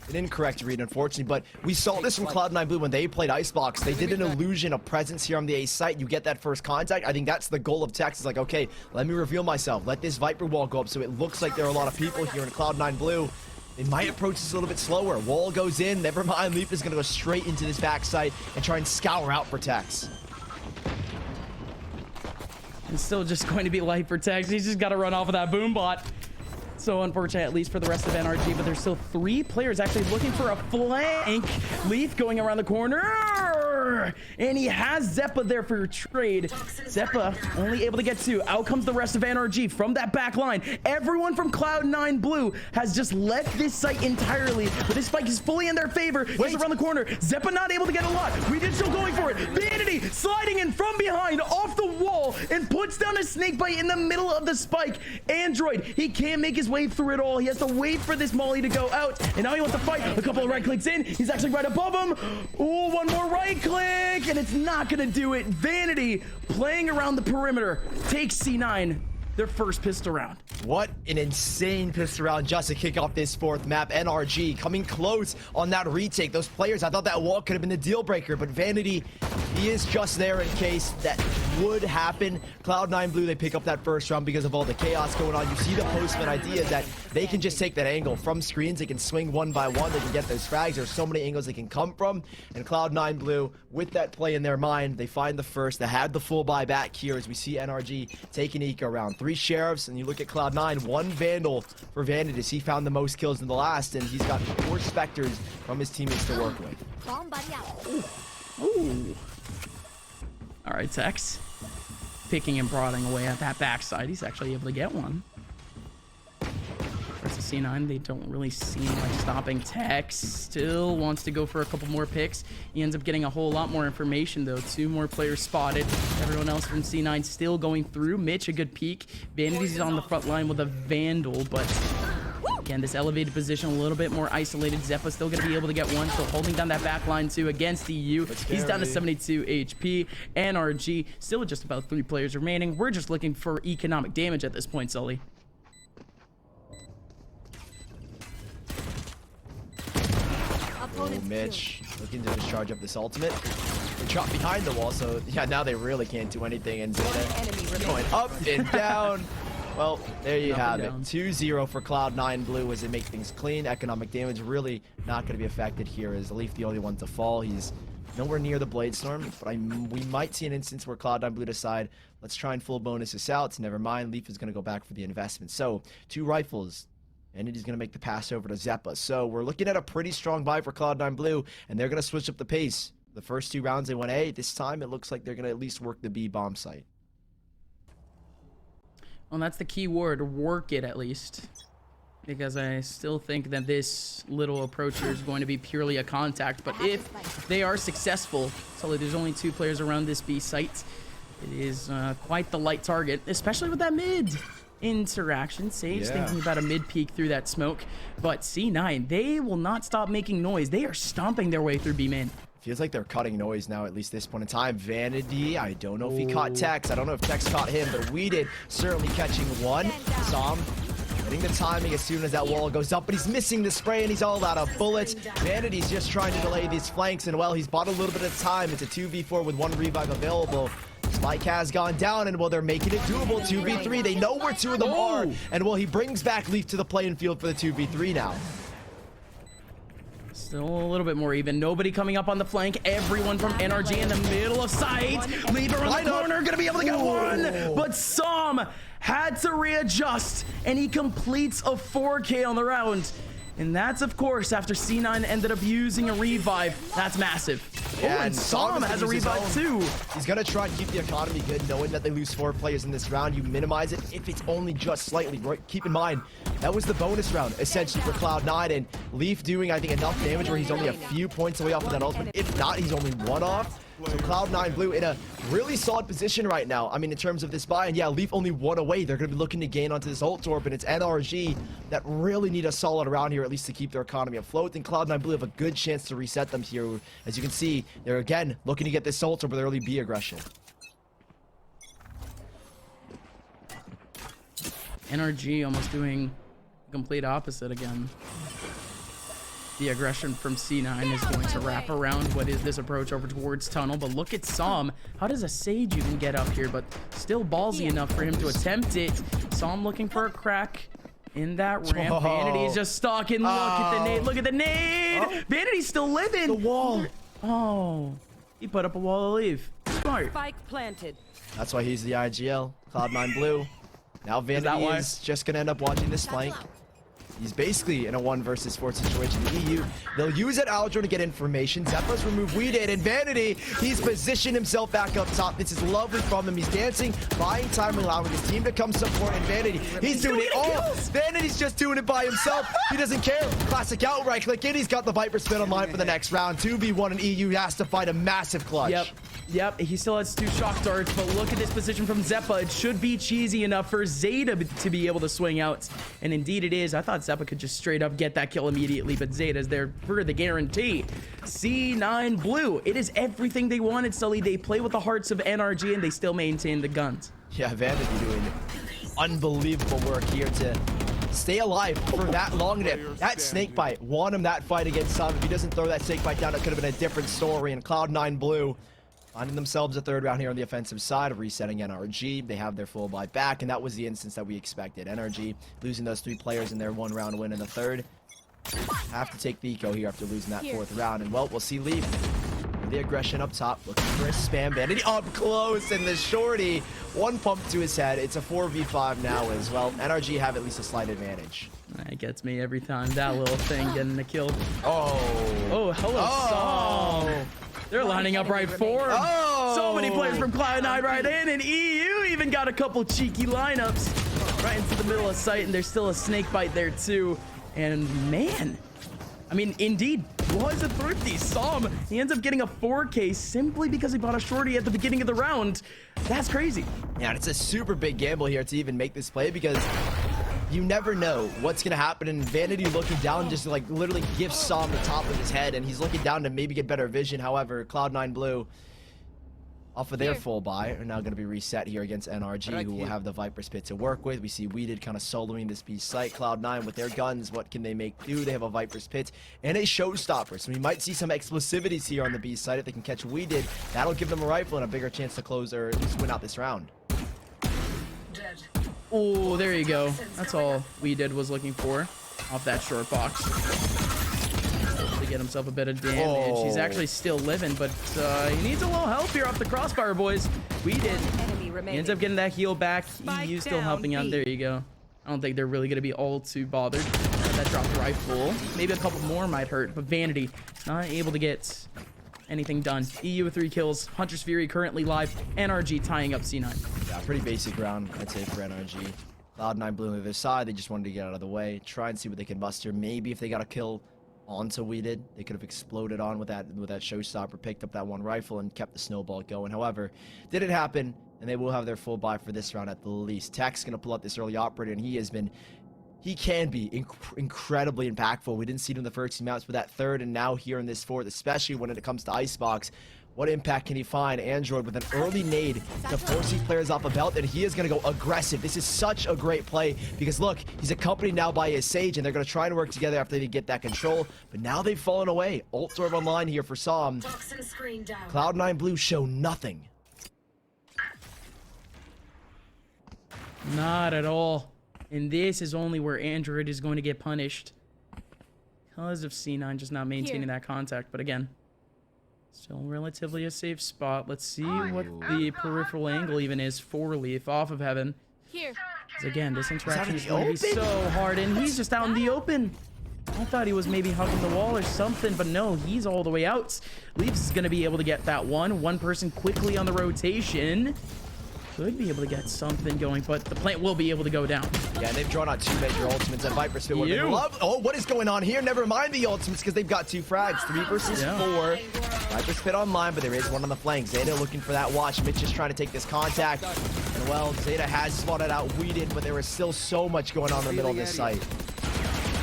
An incorrect read, unfortunately, but we saw this from Cloud9 Blue when they played Icebox. They did an illusion of presence here on the A site. You get that first contact. I think that's the goal of Tex. Is like, okay, let me reveal myself. Let this Viper wall go up so it looks like there are a lot of people here in Cloud9 Blue. They might approach this a little bit slower. Wall goes in. Never mind. Leaf is going to go straight into this backside and try and scour out for Tex. It's still just going to be light for Tex. He's just got to run off of that boom bot. So unfortunate, at least for the rest of NRG, but there's still 3 players actually looking for a flank. Leaf going around the corner, and he has Zeppa there for your trade. Zeppa only able to get 2. Out comes the rest of NRG from that back line. Everyone from Cloud9 Blue has just left this site entirely, but this spike is fully in their favor. He's around the corner. Zeppa not able to get a lot. Regent still going for it. Vanity sliding in from behind off the wall and puts down a snake bite in the middle of the spike. Android, he can't make his way through it all. He has to wait for this molly to go out, and now he wants to fight. A couple of right clicks in. He's actually right above him. Ooh, one more right click, and it's not gonna do it. Vanity playing around the perimeter takes C9 their first pistol round. What an insane pistol round just to kick off this 4th map. NRG coming close on that retake. Those players, I thought that wall could have been the deal breaker, but Vanity, he is just there in case that would happen. Cloud9 Blue, they pick up that first round because of all the chaos going on. You see the postman idea that they can just take that angle from screens. They can swing one by one. They can get those frags. There's so many angles they can come from. And Cloud9 Blue, with that play in their mind, they find the first. They had the full buy back here as we see NRG take an eco round. 3 sheriffs, and you look at Cloud9, 1 Vandal for Vanity. He found the most kills in the last, and he's got 4 Spectres from his teammates to work with. Ooh. All right, Tex. Picking and prodding away at that backside. He's actually able to get one. Versus C9, they don't really seem like stopping. Tex still wants to go for a couple more picks. He ends up getting a whole lot more information, though. 2 more players spotted. Everyone else from C9 still going through. Mitch, a good peek. Vanity's on the front line with a Vandal, but again, this elevated position a little bit more isolated. Zeppa still going to be able to get one, so holding down that back line too against EU. He's down to 72 HP. NRG still with just about 3 players remaining. We're just looking for economic damage at this point, Sully. Oh, Mitch looking to just charge up this ultimate. They drop behind the wall, so yeah, now they really can't do anything. And Zeta going up and down. Well, there you have it. 2-0 for Cloud9 Blue as they make things clean. Economic damage really not going to be affected here. Is Leaf the only one to fall? He's nowhere near the Blade Storm, but we might see an instance where Cloud9 Blue decide, let's try and full bonus this out. Never mind, Leaf is going to go back for the investment. So, 2 rifles. And he's going to make the pass over to Zeppa. So we're looking at a pretty strong buy for Cloud9 Blue, and they're going to switch up the pace. The first 2 rounds they went A. This time it looks like they're going to at least work the B bomb site. Well, that's the key word, work it at least. Because I still think that this little approacher is going to be purely a contact. But if they are successful, so there's only 2 players around this B site. It is quite the light target, especially with that mid interaction. Sage thinking about a mid peek through that smoke, but C9, they will not stop making noise. They are stomping their way through B main. Feels like they're cutting noise now, at least this point in time. Vanity, I don't know if he caught Tex. I don't know if Tex caught him, but we did. Certainly catching one. Zom getting the timing as soon as that wall goes up, but he's missing the spray and he's all out of bullets. Vanity's just trying to delay these flanks, and well, he's bought a little bit of time. It's a 2v4 with 1 revive available. Spike has gone down, and well, they're making it doable. 2v3. They know where 2 of them are, and well, he brings back Leaf to the playing field for the 2v3 now. Still a little bit more even. Nobody coming up on the flank. Everyone from NRG in the middle of sight. Leaf around the corner, gonna be able to get one, but Som had to readjust, and he completes a 4K on the round. And that's, of course, after C9 ended up using a revive. That's massive. Yeah, and Som has a revive too. He's going to try and keep the economy good, knowing that they lose 4 players in this round. You minimize it if it's only just slightly. Right? Keep in mind, that was the bonus round, essentially, for Cloud9. And Leaf doing, I think, enough damage where he's only a few points away off of that ultimate. If not, he's only 1 off. So Cloud9 Blue in a really solid position right now. I mean, in terms of this buy, and yeah, Leaf only 1 away. They're going to be looking to gain onto this ult orb, and it's NRG that really need a solid round here, at least to keep their economy afloat. And Cloud9 Blue have a good chance to reset them here. As you can see, they're again looking to get this ult orb with early B aggression. NRG almost doing the complete opposite again. The aggression from C9 is going to wrap around what is this approach over towards tunnel. But look at Som. How does a Sage even get up here? But still ballsy enough for him to attempt it. Som looking for a crack in that ramp. Vanity's just stalking. Look at the nade. Look at the nade. Vanity's still living. The wall. Oh, he put up a wall to leave. Smart. Spike planted. That's why he's the IGL. Cloud9 blue. Now Vanity is just going to end up watching this flank. He's basically in a 1 versus 4 situation. The EU, they'll use that Aldro to get information. Zeppa's removed Weeded, and Vanity, he's positioned himself back up top. This is lovely from him. He's dancing, buying time, allowing his team to come support. And Vanity, he's doing it all. Vanity's just doing it by himself. He doesn't care. Classic outright click in. He's got the Viper spin on line for the next round. 2v1, and EU has to fight a massive clutch. Yep, he still has 2 shock darts, but look at this position from Zeppa. It should be cheesy enough for Zeta to be able to swing out, and indeed it is. I thought Zeppa could just straight up get that kill immediately, but Zeta's there for the guarantee. C9 blue. It is everything they wanted, Sully. They play with the hearts of NRG, and they still maintain the guns. Yeah, Vanity doing unbelievable work here to stay alive for that long. That snake bite won him that fight against Sam. If he doesn't throw that snake bite down, it could have been a different story. And Cloud9 blue finding themselves a 3rd round here on the offensive side of resetting NRG. They have their full buy back, and that was the instance that we expected. NRG losing those 3 players in their 1 round win in the 3rd. Have to take the eco here after losing that 4th round. And well, we'll see Leaf. The aggression up top, looking for a spam Vanity up close, and the shorty, 1 pump to his head. It's a 4v5 now as well. NRG have at least a slight advantage. That gets me every time. That little thing getting the kill. Oh, hello, Som. They're lining up right for him. So many players from Cloud9 right in, and EU even got a couple cheeky lineups right into the middle of sight, and there's still a snake bite there too. And man, I mean, indeed, was a thrifty. Som, he ends up getting a 4K simply because he bought a shorty at the beginning of the round. That's crazy. Yeah, and it's a super big gamble here to even make this play, because you never know what's going to happen. And Vanity looking down just like literally gives Som the top of his head, and he's looking down to maybe get better vision. However, Cloud9 blue, off of their full buy, are now going to be reset here against NRG, who will have the Viper Spit to work with. We see Weeded kind of soloing this B site. Cloud9 with their guns, what can they make do? They have a Viper Spit and a Showstopper, so we might see some explosivities here on the B site. If they can catch Weeded, that'll give them a rifle and a bigger chance to close or at least win out this round. Oh, there you go. That's all Weeded was looking for off that short box. To get himself a bit of damage. He's actually still living, but he needs a little help here off the crossfire, boys. Weeded. He ends up getting that heal back. EU still helping out. There you go. I don't think they're really going to be all too bothered. That dropped rifle. Maybe a couple more might hurt, but Vanity not able to get anything done. EU with 3 kills. Hunter's Fury currently live. NRG tying up C9. Yeah, pretty basic round, I'd say, for NRG. Cloud9 blue on the other side. They just wanted to get out of the way, try and see what they can muster. Maybe if they got a kill onto Weeded, they could have exploded on with that Showstopper, picked up that 1 rifle, and kept the snowball going. However, didn't happen, and they will have their full buy for this round at the least. Tech's gonna pull out this early operator, and he can be incredibly impactful. We didn't see it in the first 2 maps, but that 3rd and now here in this 4th, especially when it comes to Icebox, what impact can he find? Android with an early nade to force these players off a belt, and he is going to go aggressive. This is such a great play because, look, he's accompanied now by his Sage, and they're going to try and work together after they get that control, but now they've fallen away. Ult Orb online here for Som. Cloud9 blue show nothing. Not at all. And this is only where Android is going to get punished because of C9 just not maintaining that contact. But again, still relatively a safe spot. Let's see what the peripheral angle even is for Leaf off of Heaven. Because again, this interaction is going to be so hard, and he's just out in the open. I thought he was maybe hugging the wall or something, but no, he's all the way out. Leaf's going to be able to get that one person quickly on the rotation. Could be able to get something going, but the plant will be able to go down. Yeah, and they've drawn out 2 major ultimates, and Viper Spit would have been loved. Oh, what is going on here? Never mind the ultimates, because they've got 2 frags. 3 versus 4. Viper Spit online, but there is 1 on the flank. Zeta looking for that watch. Mitch is trying to take this contact. And well, Zeta has spotted out Weeded, but there is still so much going on in the middle of this site.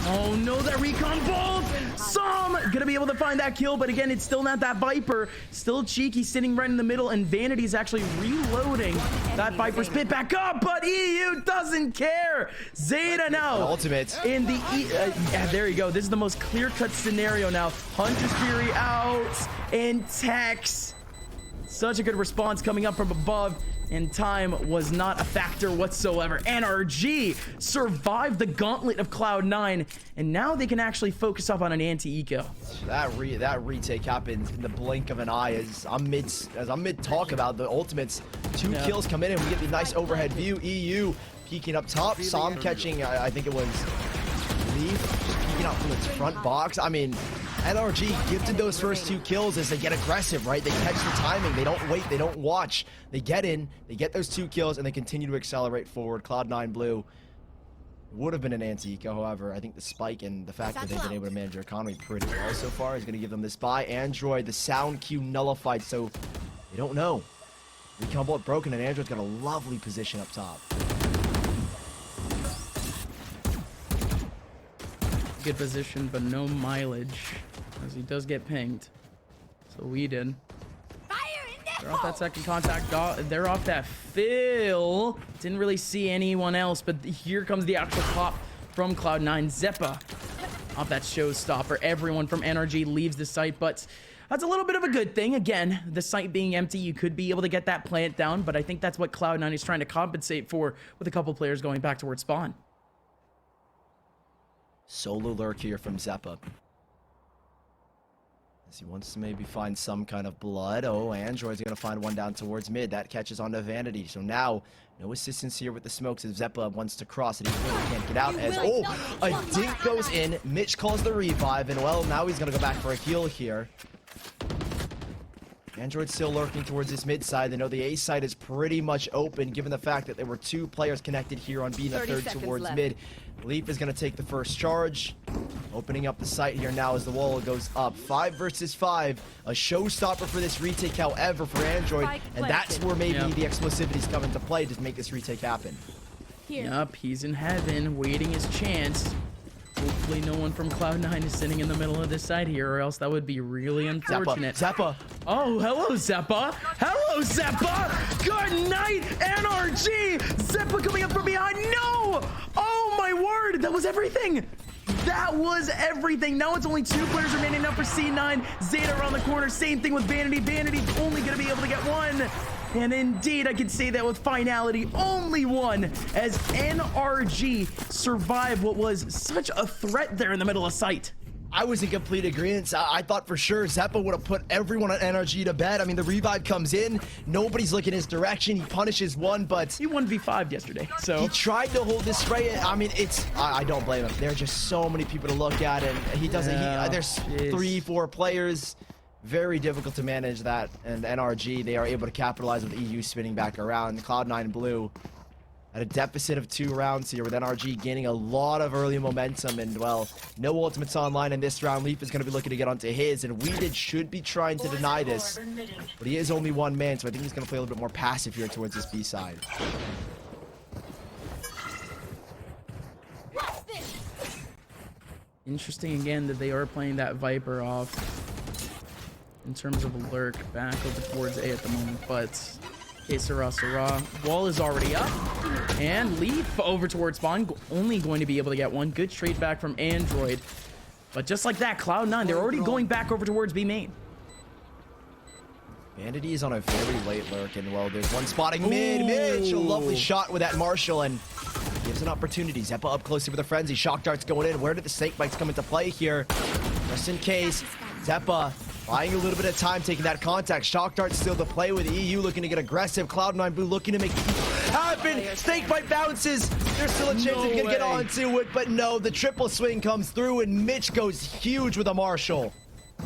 Oh no, that Recon bolt! Som gonna be able to find that kill, but again, it's still not that Viper. Still Cheeky sitting right in the middle, and Vanity's actually reloading that Viper spit back up, but EU doesn't care. Zeta now ultimate in the yeah, there you go. This is the most clear-cut scenario now. Hunter's Fury out, and Tex. Such a good response coming up from above, and time was not a factor whatsoever. NRG survived the gauntlet of Cloud9, and now they can actually focus up on an anti-eco. That retake happened in the blink of an eye. As I'm mid talk about the ultimates. 2 kills come in, and we get the nice overhead view. EU peeking up top. Sam catching, I think it was Leaf, just peeking out from its front box. I mean, NRG gifted those first 2 kills as they get aggressive, right? They catch the timing. They don't wait. They don't watch. They get in. They get those 2 kills, and they continue to accelerate forward. Cloud9 Blue would have been an anti-eco. However, I think the spike and the fact that they've been able to manage their economy pretty well so far is going to give them this buy. Android, the sound cue nullified, so they don't know. Recon bolt broken, and Android's got a lovely position up top. Good position, but no mileage, as he does get pinged. So we did. They're off that second contact. They're off that fill. Didn't really see anyone else, but here comes the actual pop from Cloud9. Zeppa off that showstopper. Everyone from NRG leaves the site, but that's a little bit of a good thing. Again, the site being empty, you could be able to get that plant down, but I think that's what Cloud9 is trying to compensate for, with a couple players going back towards spawn. Solo lurk here from Zeppa. As he wants to maybe find some kind of blood. Oh, Android's going to find one down towards mid. That catches onto Vanity. So now, no assistance here with the smokes as Zeppa wants to cross it. He really can't get out as, oh, a dink goes in. Mitch calls the revive, and well, now he's going to go back for a heal here. Android's still lurking towards his mid side. They know the A side is pretty much open, given the fact that there were 2 players connected here on B and a third towards mid. Leaf is going to take the first charge, opening up the site here now as the wall goes up. 5 versus 5, a showstopper for this retake, however, for Android, and that's where maybe the explosivities come into play to make this retake happen. Yup, he's in heaven, waiting his chance. Hopefully no one from Cloud9 is sitting in the middle of this side here, or else that would be really unfortunate. Zeppa. Oh, hello, Zeppa. Hello, Zeppa. Good night, NRG. Zeppa coming up from behind. No! Oh, my word. That was everything. That was everything. Now it's only 2 players remaining now for C9. Zeta around the corner. Same thing with Vanity. Vanity's only going to be able to get 1. And indeed, I can say that with finality, only 1, as NRG survived what was such a threat there in the middle of sight. I was in complete agreement. I thought for sure Zeppa would have put everyone on NRG to bed. I mean, the revive comes in, nobody's looking his direction. He punishes one, but he 1v5'd yesterday, so he tried to hold this spray. I mean, I don't blame him. There are just so many people to look at, and he doesn't. There's 3-4 players. Very difficult to manage that, and NRG, they are able to capitalize with EU spinning back around. Cloud9 Blue at a deficit of 2 rounds here, with NRG gaining a lot of early momentum, and well, no ultimates online in this round. Leaf is going to be looking to get onto his, and Weeded should be trying to deny this, but he is only 1 man, so I think he's going to play a little bit more passive here towards this B side. Interesting again that they are playing that Viper off in terms of a lurk back over towards A at the moment, but okay, SoaR. Wall is already up, and Leaf over towards spawn, only going to be able to get 1. Good trade back from Android, but just like that, Cloud9, they're already going back over towards B main. Vanity is on a very late lurk, and well, there's one spotting mid. Mitch, a lovely shot with that Marshall, and gives an opportunity. Zeppa up close with a frenzy. Shock darts going in. Where did the snake bites come into play here? Just in case, Zeppa buying a little bit of time, taking that contact. Shock dart still to play with. EU looking to get aggressive. Cloud9 Blue looking to make it happen. Snake bite bounces. There's still a chance of going to get onto it, but no, the triple swing comes through, and Mitch goes huge with a Marshall.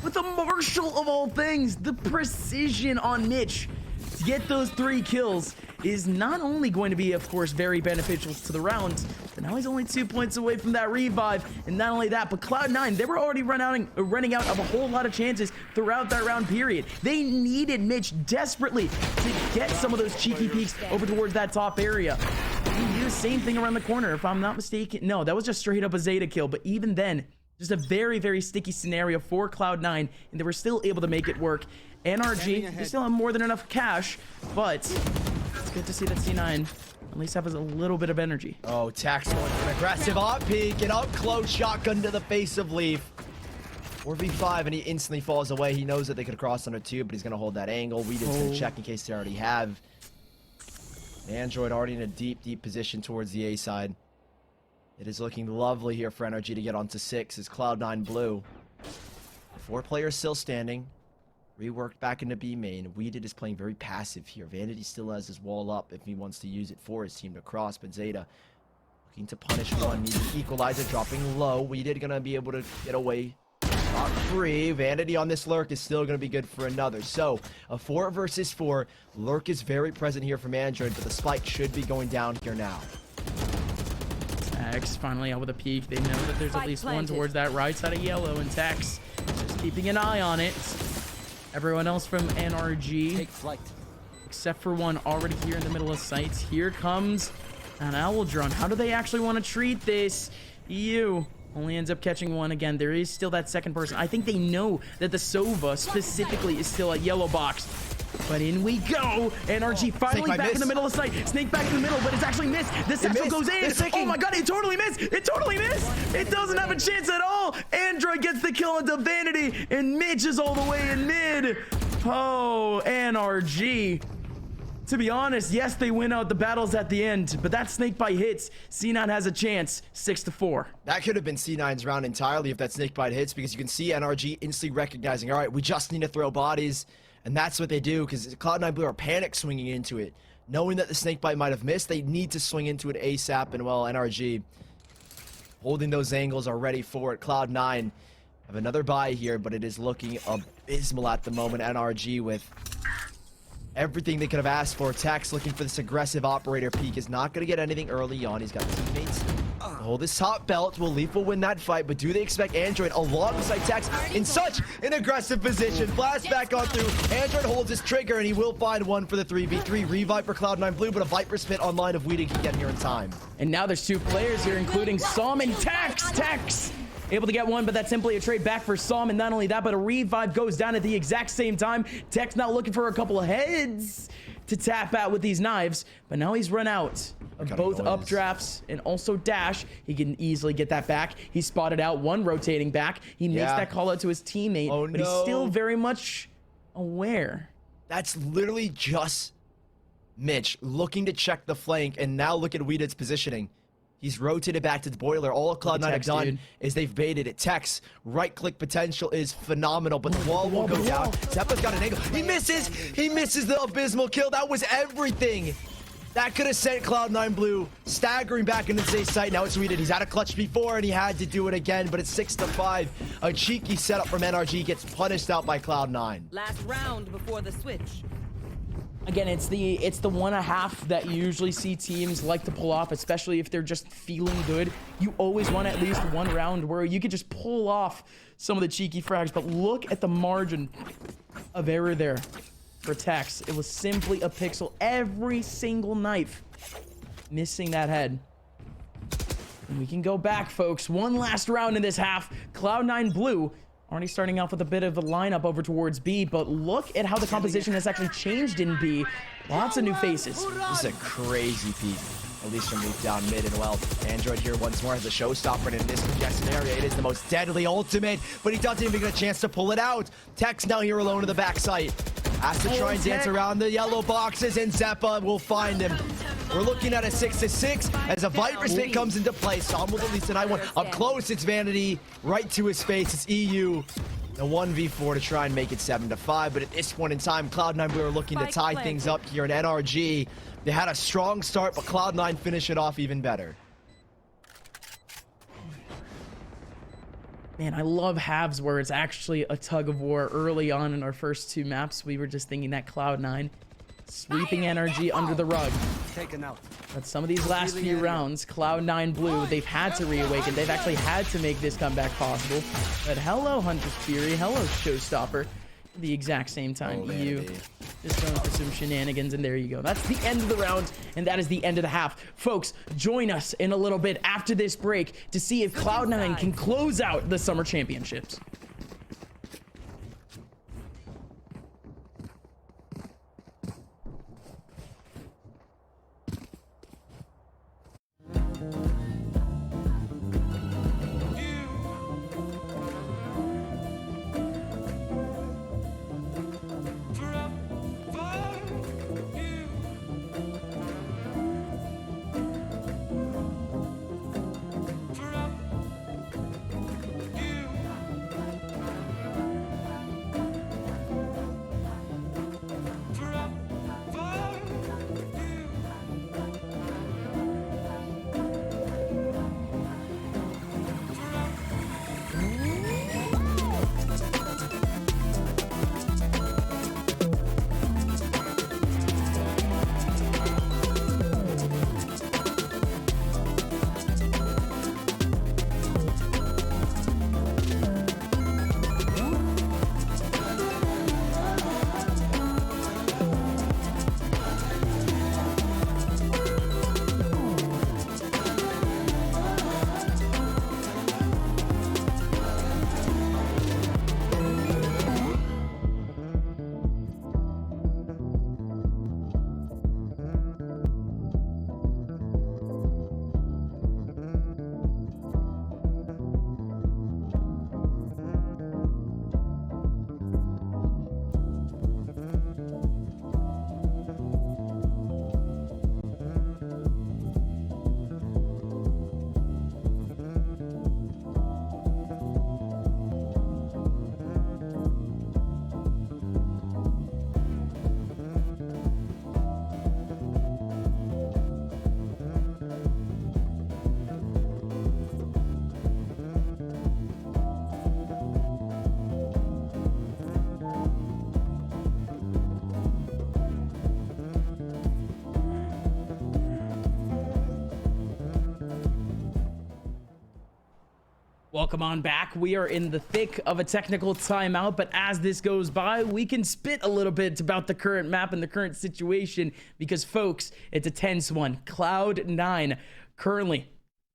With a Marshall of all things, the precision on Mitch to get those 3 kills is not only going to be, of course, very beneficial to the round, but now he's only 2 points away from that revive. And not only that, but Cloud9, they were already running out of a whole lot of chances throughout that round period. They needed Mitch desperately to get some of those cheeky peeks over towards that top area. He used same thing around the corner, if I'm not mistaken. No, that was just straight up a Zeta kill, but even then, Just a very, very sticky scenario for Cloud9, and they were still able to make it work. NRG, they still have more than enough cash, but it's good to see that C9 at least have a little bit of energy. Oh, Tax going for an aggressive op peek and up close shotgun to the face of Leaf. 4v5 and he instantly falls away. He knows that they could cross under 2, but he's going to hold that angle. Weeded's going to check in case they already have. Android already in a deep, deep position towards the A side. It is looking lovely here for NRG to get onto 6 as Cloud9 blue. 4 players still standing. Reworked back into B main. Weeded is playing very passive here. Vanity still has his wall up if he wants to use it for his team to cross, but Zeta looking to punish one. Needs an equalizer, dropping low. Weeded gonna be able to get away. Not free. Vanity on this lurk is still gonna be good for another. So a 4 versus 4. Lurk is very present here from Android, but the spike should be going down here now. Tex finally out with a peek. They know that there's at least one towards that right side of yellow, and Tex just keeping an eye on it. Everyone else from NRG, take flight, except for one already here in the middle of sights. Here comes an owl drone. How do they actually want to treat this? EU only ends up catching one again. There is still that second person. I think they know that the Sova specifically is still at yellow box. But in we go. NRG finally back in the middle of sight. Snake back in the middle, but it's actually missed. The satchel goes in. Oh my god, it totally missed. It totally missed. It doesn't have a chance at all. Android gets the kill into Vanity, and Mitch is all the way in mid. Oh, NRG. To be honest, yes, they win out the battles at the end, but that snake bite hits. C9 has a chance, 6-4. That could have been C9's round entirely if that snake bite hits, because you can see NRG instantly recognizing, all right, we just need to throw bodies. And that's what they do, because Cloud9 Blue are panic swinging into it. Knowing that the snakebite might have missed, they need to swing into it ASAP, and well, NRG holding those angles are ready for it. Cloud9 have another buy here, but it is looking abysmal at the moment. NRG with everything they could have asked for. Tax looking for this aggressive operator peek. Is not going to get anything early on. He's got teammates to hold his top belt. Leaf will win that fight, but do they expect Android alongside Tax in such an aggressive position? Blast back on through. Android holds his trigger, and he will find one for the 3v3. Revive for Cloud9 Blue, but a Viper spit online of Weeding can get here in time. And now there's 2 players here, including Som and Tex. Tex able to get one, but that's simply a trade back for Som. And not only that, but a revive goes down at the exact same time. Tex now looking for a couple of heads to tap out with these knives, but now he's run out of both updrafts and also dash. He can easily get that back. He spotted out one rotating back. He makes that call out to his teammate, but he's still very much aware. That's literally just Mitch looking to check the flank, and now look at Weeded's positioning. He's rotated back to the boiler. All Cloud9 have done is they've baited it. Tex, right-click potential is phenomenal, but the wall will go down. Zeppa's got an angle. He misses! He misses the abysmal kill. That was everything. That could have sent Cloud9 Blue staggering back into the safe site. Now it's Weeded. He's had a clutch before, and he had to do it again, but it's 6-5. A cheeky setup from NRG gets punished out by Cloud9. Last round before the switch. Again, it's the 1.5 that you usually see teams like to pull off, especially if they're just feeling good. You always want at least one round where you could just pull off some of the cheeky frags, but look at the margin of error there for Tex. It was simply a pixel. Every single knife missing that head. And we can go back, folks. One last round in this half. Cloud9 Blue already starting off with a bit of a lineup over towards B, but look at how the composition has actually changed in B. Lots of new faces. This is a crazy peak, at least from deep down mid. And well, Android here once more has a showstopper, and in this congestion area, it is the most deadly ultimate, but he doesn't even get a chance to pull it out. Tex now here alone in the backside. Has to try and dance around the yellow boxes, and Zeppa will find him. We're looking at a 6-6 as a Viper spit comes into play. Som will release an I1. Up close, it's Vanity. Right to his face, it's EU. The 1v4 to try and make it 7-5. But at this point in time, Cloud9 Blue are looking to tie things up here in NRG. They had a strong start, but Cloud9 finish it off even better. Man, I love halves where it's actually a tug of war. Early on in our first 2 maps, we were just thinking that Cloud9 sweeping NRG under the rug. Taken out. But some of these last few rounds, Cloud9 Blue, they've had to reawaken. They've actually had to make this comeback possible. But hello, Hunter's Fury. Hello, Showstopper. At the exact same time, EU Just going for some shenanigans, and there you go. That's the end of the round, and that is the end of the half. Folks, join us in a little bit after this break to see if Cloud9 can close out the Summer Championships. Welcome on back. We are in the thick of a technical timeout, but as this goes by, we can spit a little bit about the current map and the current situation because, folks, it's a tense one. Cloud9 currently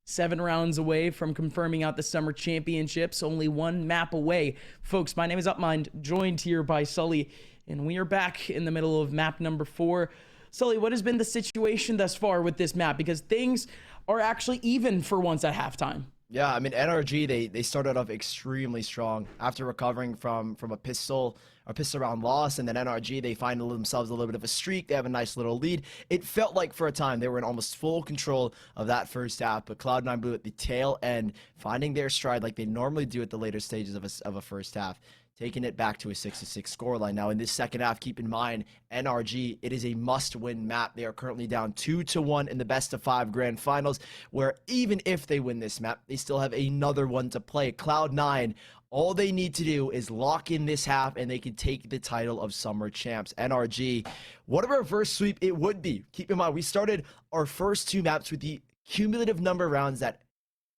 7 rounds away from confirming out the Summer Championships, only 1 map away. Folks, my name is Upmind, joined here by Sully, and we are back in the middle of map number 4. Sully, what has been the situation thus far with this map? Because things are actually even for once at halftime. Yeah, I mean, NRG, they started off extremely strong after recovering from a pistol round loss, and then NRG, they find themselves a little bit of a streak. They have a nice little lead. It felt like for a time they were in almost full control of that first half, but Cloud9 blew at the tail end, finding their stride like they normally do at the later stages of a first half, taking it back to a 6-6 scoreline. Now, in this second half, keep in mind, NRG, it is a must-win map. They are currently down 2-1 in the best-of-5 grand finals, where even if they win this map, they still have another one to play. Cloud9, all they need to do is lock in this half, and they can take the title of Summer Champs. NRG, what a reverse sweep it would be. Keep in mind, we started our first 2 maps with the cumulative number of rounds that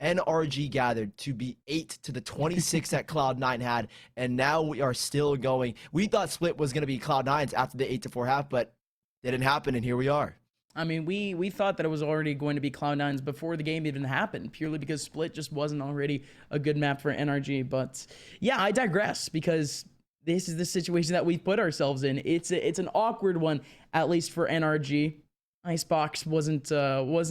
NRG gathered to be 8 to the 26 that Cloud9 had, and now we are still going. We thought Split was going to be Cloud9's after the 8-4 half, but it didn't happen, and here we are. I mean, we thought that it was already going to be Cloud9's before the game even happened, purely because Split just wasn't already a good map for NRG. But yeah, I digress, because this is the situation that we've put ourselves in. It's an awkward one, at least for NRG. Icebox wasn't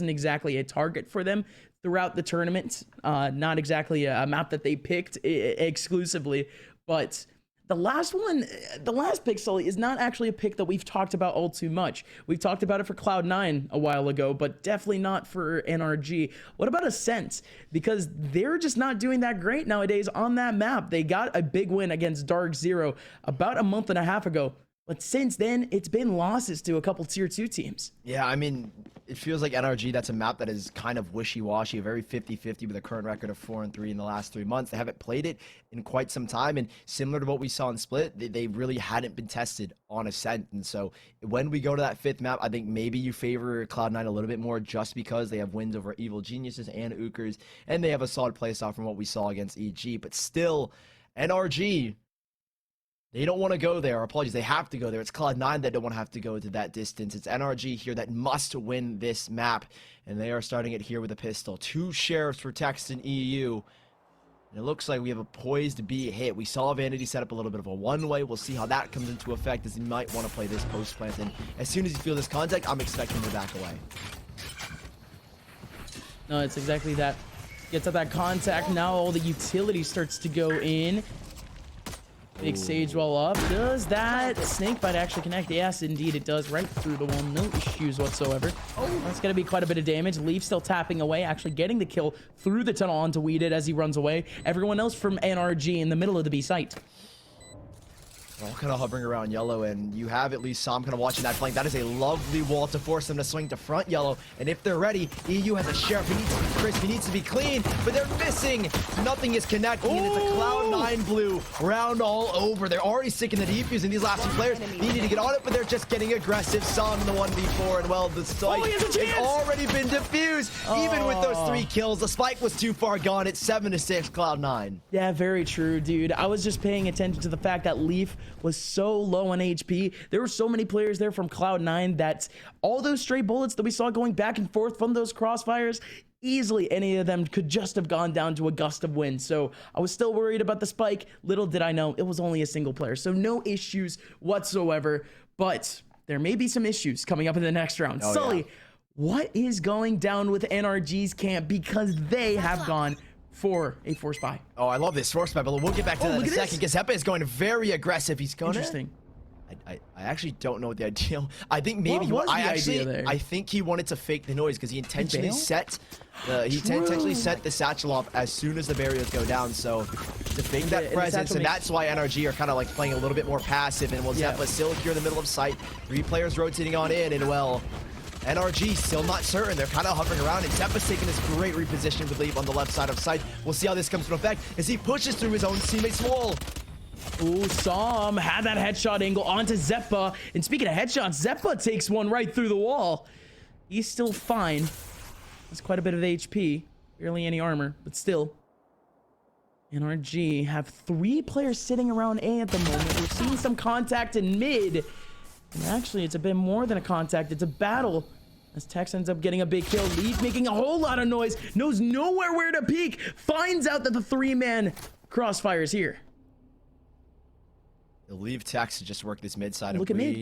exactly a target for them throughout the tournament. Not exactly a map that they picked exclusively, but the last pick, Sully, is not actually a pick that we've talked about all too much. We've talked about it for Cloud9 a while ago, but definitely not for NRG. What about Ascent? Because they're just not doing that great nowadays on that map. They got a big win against DarkZero about a month and a half ago, but since then, it's been losses to a couple tier 2 teams. Yeah, I mean, it feels like NRG, that's a map that is kind of wishy-washy, very 50-50 with a current record of 4-3 in the last 3 months. They haven't played it in quite some time, and similar to what we saw in Split, they really hadn't been tested on Ascent. And so when we go to that 5th map, I think maybe you favor Cloud9 a little bit more just because they have wins over Evil Geniuses and OOKERS, and they have a solid playstyle from what we saw against EG. But still, NRG, They don't want to go there. Apologies, they have to go there. It's Cloud9 that don't want to have to go to that distance. It's NRG here that must win this map. And they are starting it here with a pistol. 2 sheriffs for Text and EU. And it looks like we have a poised B hit. We saw Vanity set up a little bit of a one-way. We'll see how that comes into effect as he might want to play this post plant. And as soon as you feel this contact, I'm expecting him to back away. No, it's exactly that. Gets at that contact. Now all the utility starts to go in. Big Sage wall up. Does that snake bite actually connect? Yes, indeed it does. Right through the wall. No issues whatsoever. Oh, that's going to be quite a bit of damage. Leaf still tapping away, actually getting the kill through the tunnel onto Weeded as he runs away. Everyone else from NRG in the middle of the B site. All kind of hovering around yellow, and you have at least Sam kind of watching that flank. That is a lovely wall to force them to swing to front yellow. And if they're ready, EU has a sheriff. He needs to be crisp. He needs to be clean, but they're missing. Nothing is connecting, and it's a Cloud9 blue round all over. They're already sick in the defuse, and these last 2 players, they need to get on it, but they're just getting aggressive. Sam in the 1v4, and well, the spike has already been defused. Even with those 3 kills, the spike was too far gone. It's 7-6 Cloud9. Yeah, very true, dude. I was just paying attention to the fact that Leaf was so low on HP. There were so many players there from Cloud9 that all those stray bullets that we saw going back and forth from those crossfires, easily any of them could just have gone down to a gust of wind. So I was still worried about the spike. Little did I know it was only a single player. So no issues whatsoever, but there may be some issues coming up in the next round. Sully, yeah. What is going down with NRG's camp? Because they have gone for a force buy. Oh, I love this force buy, but we'll get back to that in a second. Gazepa is going very aggressive. He's going interesting. I actually don't know what the idea. I think maybe I think he wanted to fake the noise because he intentionally set the satchel off as soon as the barriers go down. So to fake that presence, and that's why NRG are kind of like playing a little bit more passive. And Zepa still here in the middle of sight. 3 players rotating on in, and well, NRG still not certain. They're kind of hovering around, and Zepa's taking this great reposition with Leaf on the left side of sight. We'll see how this comes to effect as he pushes through his own teammate's wall. Ooh, Sam had that headshot angle onto Zepa. And speaking of headshots, Zepa takes one right through the wall. He's still fine. That's quite a bit of HP. Barely any armor, but still. NRG have 3 players sitting around A at the moment. We're seeing some contact in mid. And actually, it's a bit more than a contact. It's a battle. As Tex ends up getting a big kill. Leaf making a whole lot of noise. Knows nowhere where to peek. Finds out that the 3-man crossfire is here. They'll leave Tex to just work this mid side. Look at mid.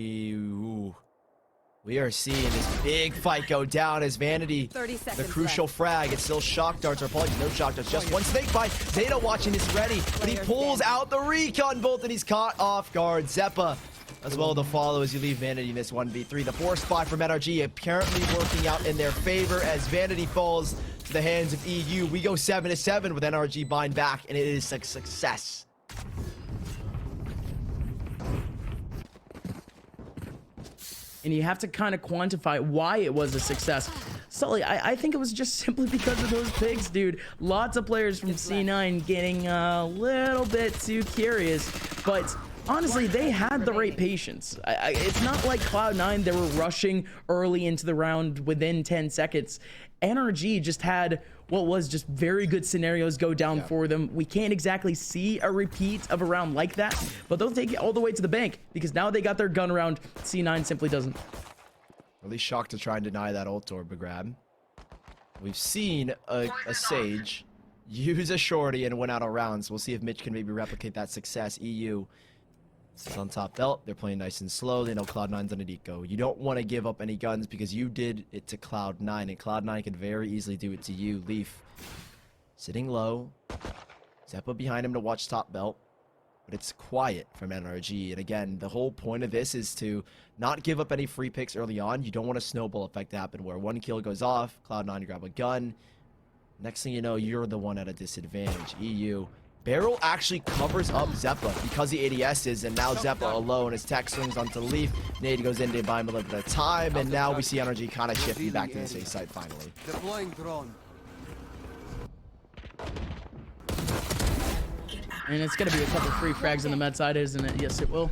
We are seeing this big fight go down as Vanity, the crucial frag. It's still shock darts, or apologies, no shock darts, just one snake bite. Zeta watching is ready, but he pulls out the Recon bolt and he's caught off guard. Zepa as well to follow as you leave Vanity in this 1v3. The 4 spot from NRG apparently working out in their favor as Vanity falls to the hands of EU. We go 7-7 with NRG buying back, and it is a success. And you have to kind of quantify why it was a success. Sully, I think it was just simply because of those pigs, dude. Lots of players from C9 getting a little bit too curious, but honestly, they had the right patience. It's not like Cloud9, they were rushing early into the round within 10 seconds. NRG just had what was just very good scenarios go down for them. We can't exactly see a repeat of a round like that, but they'll take it all the way to the bank because now they got their gun round. C9 simply doesn't. Really shocked to try and deny that ult orb grab. We've seen a Sage use a shorty and win out of rounds. We'll see if Mitch can maybe replicate that success. EU is on top belt. They're playing nice and slow. They know Cloud9's on a deco. You don't want to give up any guns because you did it to Cloud9, and Cloud9 can very easily do it to you. Leaf sitting low. Zepa behind him to watch top belt. But it's quiet from NRG. And again, the whole point of this is to not give up any free picks early on. You don't want a snowball effect to happen where 1 kill goes off, Cloud9 grab a gun. Next thing you know, you're the one at a disadvantage. EU. Barrel actually covers up Zepa because the ADS is, and now Zepa alone as Tech swings onto Leaf. Nade goes in to buy him a little bit of time, and now we see NRG kind of shifting back to the safe side finally. Deploying drone. And it's going to be a couple free frags on the med side, isn't it? Yes, it will.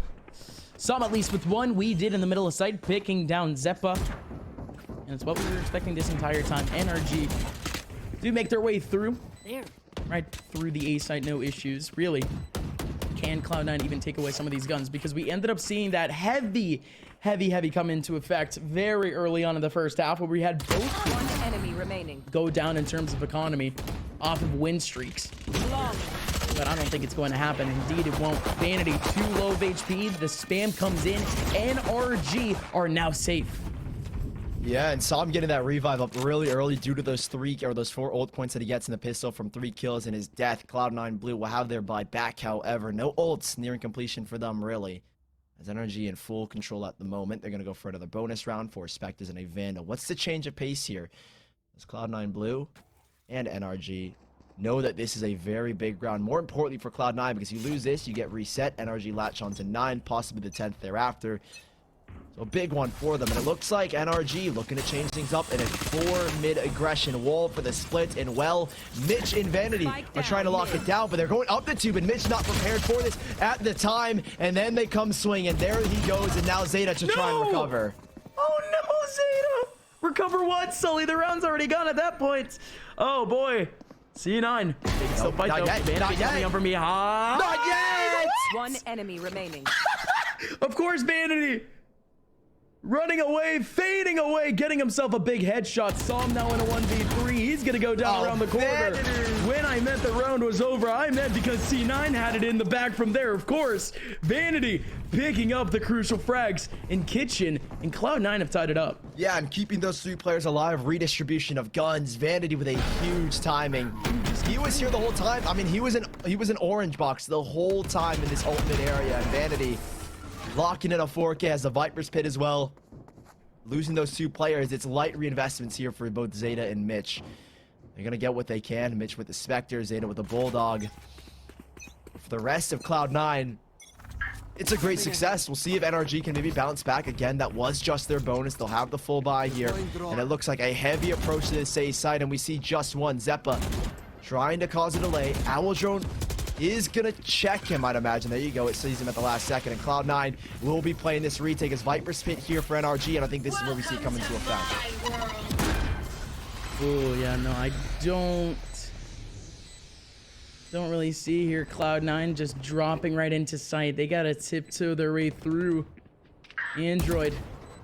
Some at least with one. We did in the middle of sight, picking down Zepa. And it's what we were expecting this entire time. NRG do make their way through. Right through the A site, no issues. Really can Cloud9 even take away some of these guns? Because we ended up seeing that heavy come into effect very early on in the first half, where we had both One enemy remaining. go down in terms of economy off of win streaks. But I don't think it's going to happen. Indeed, it won't. Vanity too low of HP. The spam comes in. NRG are now safe. Yeah, and saw him getting that revive up really early due to those 4 ult points that he gets in the pistol from 3 kills and his death. Cloud9 Blue will have their buy back, however. No ults nearing completion for them, really. As NRG in full control at the moment. They're going to go for another bonus round for Spectres and a Vandal. What's the change of pace here? As Cloud9 Blue and NRG know that this is a very big round. More importantly for Cloud9, because you lose this, you get reset. NRG latch on to 9, possibly the 10th thereafter. So a big one for them, and it looks like NRG looking to change things up in a 4 mid aggression wall for the split. And well, Mitch and Vanity are trying to lock it down, but they're going up the tube, and Mitch not prepared for this at the time, and then they come swing, and there he goes, and now Zeta to try and recover. Oh no, Zeta! Recover what, Sully? The round's already gone at that point. Oh boy. C9. Still fight though. Vanity coming up from behind. Not yet! One enemy remaining. Of course, Vanity. Running away, fading away, getting himself a big headshot. Saw him now in a 1v3. He's gonna go down around the corner. When I meant the round was over, I meant because C9 had it in the back from there. Of course, Vanity picking up the crucial frags in Kitchen, and Cloud9 have tied it up. Yeah, and keeping those 3 players alive, redistribution of guns, Vanity with a huge timing. He was here the whole time. I mean, he was an orange box the whole time in this ultimate area, and Vanity locking in a 4K, has the Viper's Pit as well. Losing those 2 players, it's light reinvestments here for both Zeta and Mitch. They're gonna get what they can. Mitch with the Spectre, Zeta with the Bulldog. For the rest of Cloud9, it's a great success. We'll see if NRG can maybe bounce back again. That was just their bonus. They'll have the full buy here, and it looks like a heavy approach to this A side, and we see just one. Zeppa trying to cause a delay. Owl Drone is gonna check him, I'd imagine. There you go, it sees him at the last second, and Cloud9 will be playing this retake as Viper's Pit here for NRG, and I think this is where we see it come into effect. Oh yeah, no, I don't really see here Cloud9 just dropping right into sight. They gotta tiptoe their way through. Android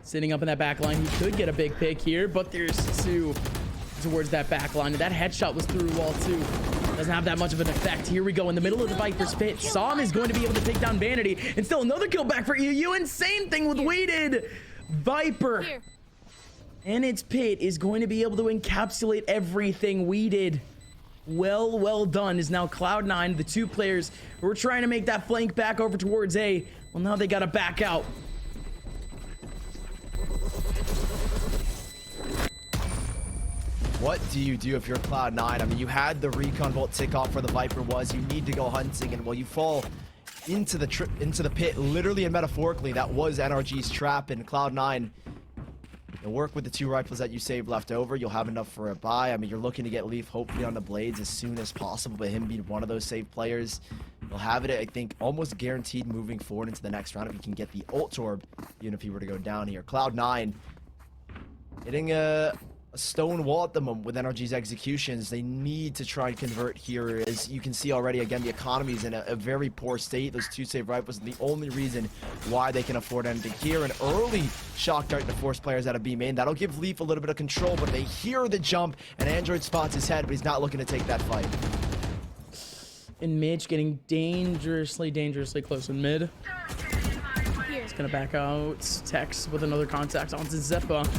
sitting up in that back line. He could get a big pick here, but there's 2 towards that back line. That headshot was through wall 2. Doesn't have that much of an effect. Here we go in the middle of the Viper's Pit. Sam is going to be able to take down Vanity, and still another kill back for EU. Insane thing with Weighted. Viper and its pit is going to be able to encapsulate everything we did. Well done. Is now Cloud9, the 2 players who were trying to make that flank back over towards A. Well, now they got to back out. What do you do if you're Cloud9? I mean, you had the Recon Bolt tick off where the Viper was. You need to go hunting, and well, you fall into the pit, literally and metaphorically. That was NRG's trap, and Cloud9, you'll work with the 2 rifles that you saved left over. You'll have enough for a buy. I mean, you're looking to get Leaf hopefully on the blades as soon as possible, but him being one of those saved players, you'll have it, I think, almost guaranteed moving forward into the next round if you can get the ult orb, even if he were to go down here. Cloud9 hitting a stone wall at the moment with NRG's executions. They need to try and convert here. As you can see already, again, the economy is in a very poor state. Those 2 save rifles are the only reason why they can afford anything here. An early shock dart to force players out of B main. That'll give Leaf a little bit of control, but they hear the jump, and Android spots his head, but he's not looking to take that fight. And Mitch getting dangerously close in mid. He's gonna back out. Tex with another contact onto Zeppa.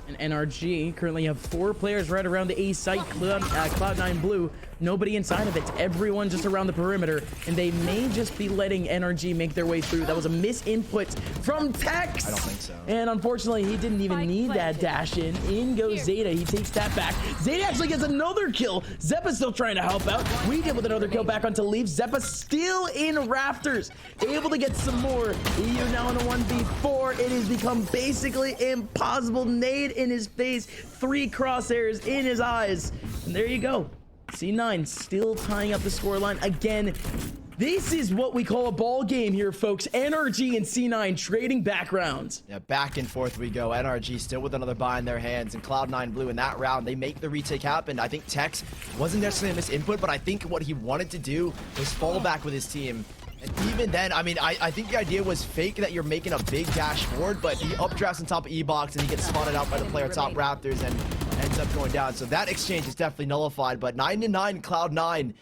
And NRG currently have 4 players right around the A site. Cloud9 Blue, nobody inside of it. Everyone just around the perimeter, and they may just be letting NRG make their way through. That was a misinput from Tex. I don't think so. And unfortunately, he didn't even need that dash in. In goes Zeta. He takes that back. Zeta actually gets another kill. Zeppa's still trying to help out. We did with another kill back onto Leaf. Zeppa still in rafters, able to get some more. EU now in a 1v4. It has become basically impossible. Nade in his face, 3 crosshairs in his eyes, and there you go. C9 still tying up the scoreline again. This is what we call a ball game here, folks. NRG and C9 trading backgrounds. Yeah, back and forth we go. NRG still with another buy in their hands, and Cloud9 Blue in that round, they make the retake happen. I think Tex wasn't necessarily a misinput, but I think what he wanted to do was fall back with his team Even then, I mean, I think the idea was fake that you're making a big dash forward, but he updrafts on top of E-Box and he gets spotted out by the player top Raptors and ends up going down. So that exchange is definitely nullified, but 9-9 Cloud9.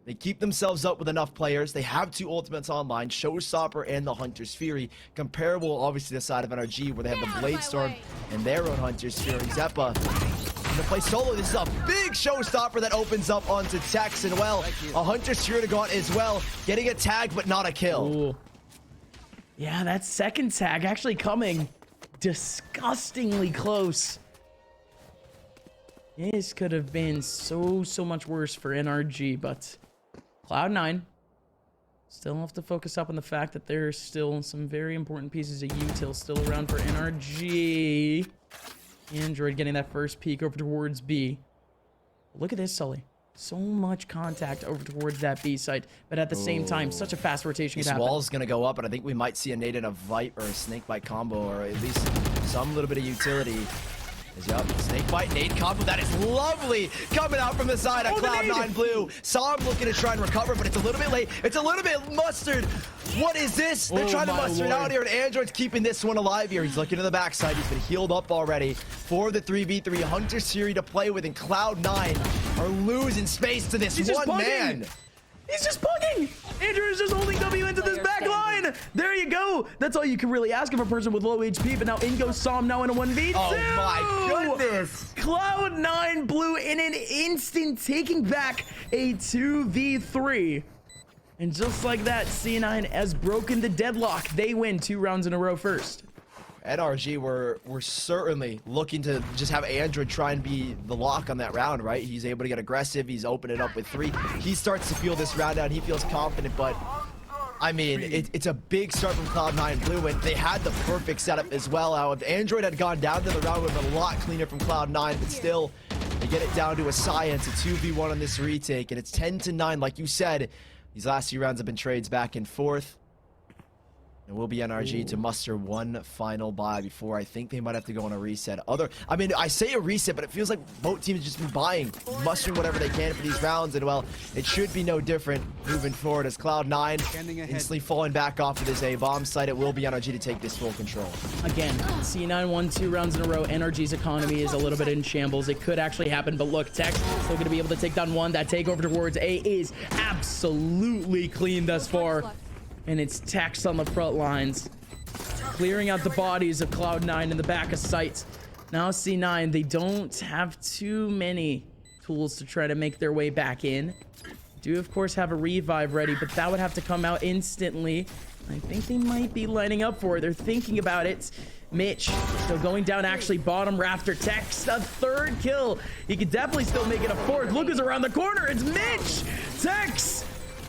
They keep themselves up with enough players. They have two ultimates online, SoaR and the Hunter's Fury. Comparable, obviously, to the side of NRG, where they have the Blade Storm and their own Hunter's Fury. Zeppa to play solo. This is a big showstopper that opens up onto Tex, and well, a Hunter's Fury to go on as well, getting a tag but not a kill. Ooh. Yeah, that second tag actually coming disgustingly close. This could have been so much worse for NRG, but Cloud9 still have to focus up on the fact that there's still some very important pieces of util still around for NRG. Android getting that first peek over towards B. Look at this, Sully. So much contact over towards that B site, but at the same time, such a fast rotation This could happen. wall's gonna go up, and I think we might see a nade and a Vite or a Snakebite combo, or at least some little bit of utility. Yep, Snakebite, nade combo, that is lovely! Coming out from the side of Cloud9 Blue. Saw him looking to try and recover, but it's a little bit late. It's a little bit mustard. What is this? They're trying to muster it out here, and Android's keeping this one alive here. He's looking to the backside. He's been healed up already for the 3v3 Hunter Series to play with, and Cloud9 are losing space to this one man. He's just bugging! Andrew is just holding W into this back line! There you go! That's all you can really ask of a person with low HP, but now in goes Som now in a 1v2! Oh my goodness! Cloud9 Blue in an instant taking back a 2v3. And just like that, C9 has broken the deadlock. They win 2 rounds in a row first. NRG were certainly looking to just have Android try and be the lock on that round, right? He's able to get aggressive. He's opened it up with 3. He starts to feel this round out. He feels confident, but I mean, it's a big start from Cloud9 Blue, and they had the perfect setup as well. Now, if Android had gone down to the round, it would have been a lot cleaner from Cloud9, but still, they get it down to a science, a 2v1 on this retake, and it's 10-9. Like you said, these last 2 rounds have been trades back and forth. It will be NRG to muster one final buy before I think they might have to go on a reset. I mean, I say a reset, but it feels like both teams just been buying, mustering whatever they can for these rounds. And well, it should be no different moving forward as Cloud9 instantly falling back off of this A-bomb site. It will be NRG to take this full control. Again, C9 won 2 rounds in a row. NRG's economy is a little bit in shambles. It could actually happen, but look, Tex still going to be able to take down 1. That takeover towards A is absolutely clean thus far. And it's Tex on the front lines, clearing out the bodies of Cloud9 in the back of sight. Now C9, they don't have too many tools to try to make their way back in. Do of course have a revive ready, but that would have to come out instantly. I think they might be lining up for it. They're thinking about it. Mitch still going down, actually bottom rafter. Tex, a 3rd kill. He could definitely still make it a 4th. Look who's around the corner. It's Mitch. Tex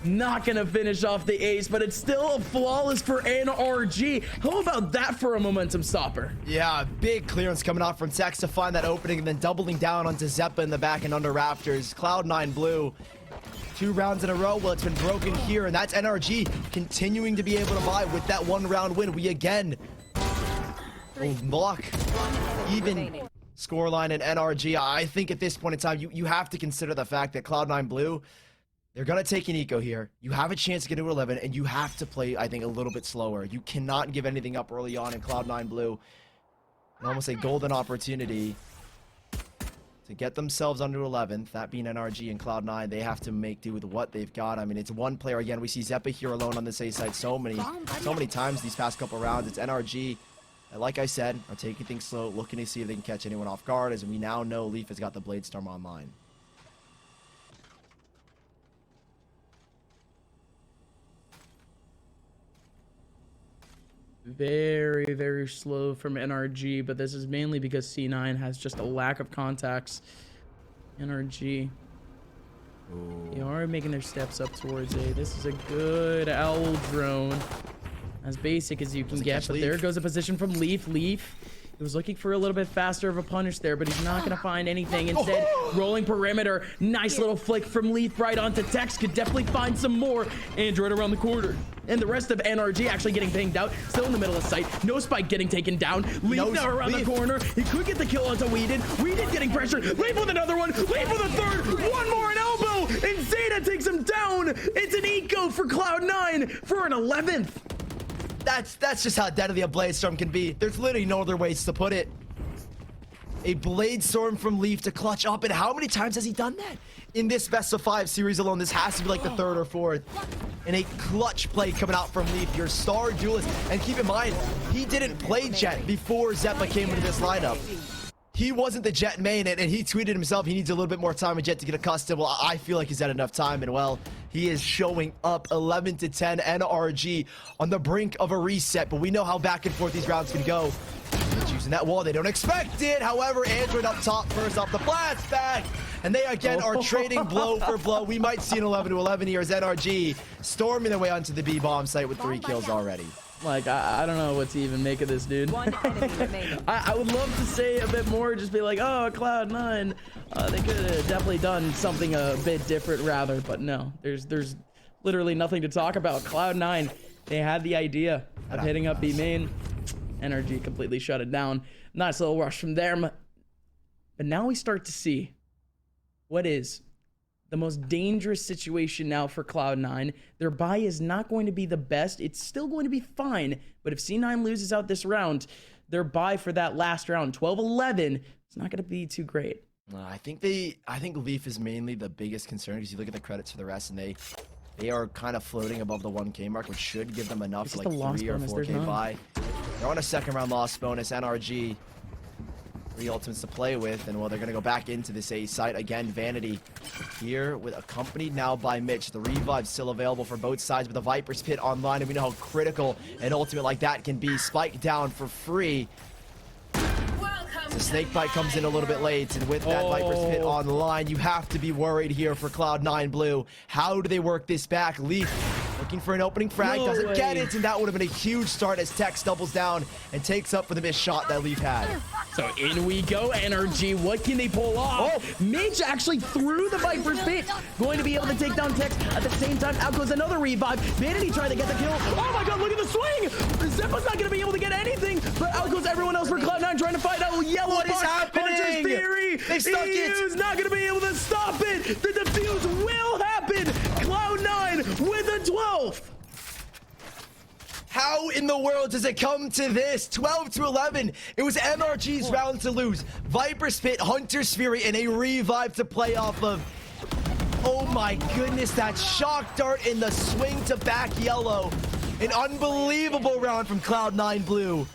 not gonna finish off the ace, but it's still a flawless for NRG. How about that for a momentum stopper? Yeah, big clearance coming out from Tex to find that opening and then doubling down onto Zeppa in the back and under Raptors. Cloud9 Blue, 2 rounds in a row. Well, it's been broken here, and that's NRG continuing to be able to buy with that 1-round win. We again will lock even scoreline in NRG. I think at this point in time, you have to consider the fact that Cloud9 Blue, they're going to take an eco here. You have a chance to get to 11, and you have to play, I think, a little bit slower. You cannot give anything up early on in Cloud9 Blue. Almost a golden opportunity to get themselves under 11th, that being NRG and Cloud9. They have to make do with what they've got. I mean, it's one player again. We see Zeppa here alone on this A side so many times these past couple rounds. It's NRG that, like I said, are taking things slow, looking to see if they can catch anyone off guard, as we now know Leaf has got the Blade Storm online. Very, very slow from NRG, but this is mainly because C9 has just a lack of contacts. NRG, they are making their steps up towards A. This is a good owl drone, as basic as you can get, but there goes a position from Leaf. He was looking for a little bit faster of a punish there, but he's not going to find anything. Instead, rolling perimeter. Nice little flick from Leaf right onto Tex. Could definitely find some more. Android around the corner. And the rest of NRG actually getting pinged out. Still in the middle of sight. No Spike getting taken down. Leaf now around the corner. He could get the kill onto Weeded. Weeded getting pressure. Leaf with another one. Leaf with a 3rd. One more, an elbow. And Kowareta takes him down. It's an eco for Cloud9 for an 11th. That's just how deadly a Blade Storm can be. There's literally no other ways to put it. A Blade Storm from Leaf to clutch up, and how many times has he done that? In this best of 5 series alone, this has to be like the 3rd or 4th. And a clutch play coming out from Leaf, your star duelist. And keep in mind, he didn't play Jet before Zeppa came into this lineup. He wasn't the Jet main, and he tweeted himself he needs a little bit more time with Jet to get accustomed. Well, I feel like he's had enough time, and well, he is showing up 11-10 NRG on the brink of a reset, but we know how back and forth these rounds can go. He's using that wall, they don't expect it. However, Android up top first off the blast back, and they again are trading blow for blow. We might see an 11-11 here as NRG storming their way onto the B-bomb site with 3 kills already. Like, I don't know what to even make of this, dude. One enemy remaining. I would love to say a bit more, just be like, oh, Cloud9, they could have definitely done something a bit different rather, but no, there's literally nothing to talk about. Cloud9, they had the idea of hitting up B main. NRG completely shut it down. Nice little rush from there. But now we start to see what is the most dangerous situation now for Cloud9. Their buy is not going to be the best. It's still going to be fine, but if C9 loses out this round, their buy for that last round, 12-11, it's not going to be too great. I think Leaf is mainly the biggest concern because you look at the credits for the rest, and they are kind of floating above the 1K mark, which should give them enough for like 3 or 4K buy. They're on a 2nd round loss bonus. NRG 3 ultimates to play with, and well, they're gonna go back into this A site again. Vanity here with accompanied now by Mitch. The revive still available for both sides, but the Viper's Pit online, and we know how critical an ultimate like that can be. Spike down for free. The snake bite comes in a little bit late, and with that Viper's Pit online, you have to be worried here for Cloud9 Blue. How do they work this back? Leaf looking for an opening frag, doesn't get it, and that would have been a huge start as Tex doubles down and takes up for the missed shot that Leaf had. So in we go, NRG. What can they pull off? Mitch actually threw the Viper's Pit. Going to be able to take down Tex. At the same time, out goes another revive. Vanity trying to get the kill. Oh my god, look at the swing! Zeppa's not going to be able to get anything, but out goes everyone else for Cloud9 trying to find out. Yellow what is happening? Hunter's Theory. They stuck it. He's not going to be able to stop it. The defuse will happen. Cloud9 with a 12th. How in the world does it come to this? 12-11. It was NRG's round to lose. Viper's Pit, Hunter's Fury, and a revive to play off of. Oh my goodness, that shock dart in the swing to back yellow. An unbelievable round from Cloud9 Blue.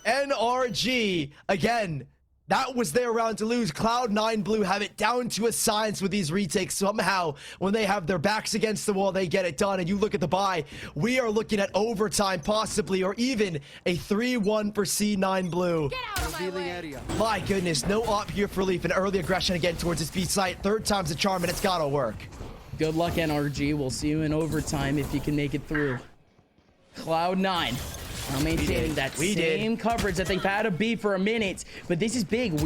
NRG, again, that was their round to lose. Cloud9 Blue have it down to a science with these retakes. Somehow, when they have their backs against the wall, they get it done. And you look at the buy, we are looking at overtime possibly, or even a 3-1 for C9 Blue. Get out of my way. My goodness, no op here for Leaf, and early aggression again towards his B site. 3rd time's a charm, and it's gotta work. Good luck, NRG. We'll see you in overtime if you can make it through. Cloud9. Now maintaining that same coverage that they've had to be for a minute, but this is big.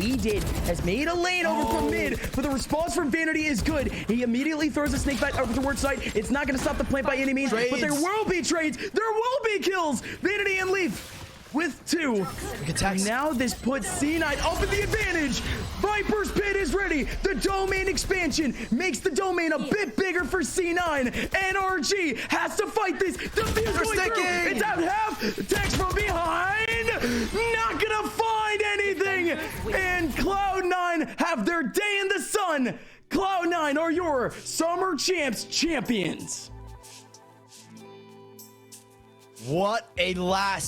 Has made a lane over from mid, but the response from Vanity is good. He immediately throws a snake bite over towards side. It's not going to stop the plant by any means, but there will be trades. There will be kills. Vanity and Leaf with 2. Now this puts C9 up in the advantage. Viper's Pit is ready. The domain expansion makes the domain a bit bigger for C9. NRG has to fight this. The fuse going through. It's out half. Tex from behind. Not gonna find anything. And Cloud9 have their day in the sun. Cloud9 are your summer champions. What a last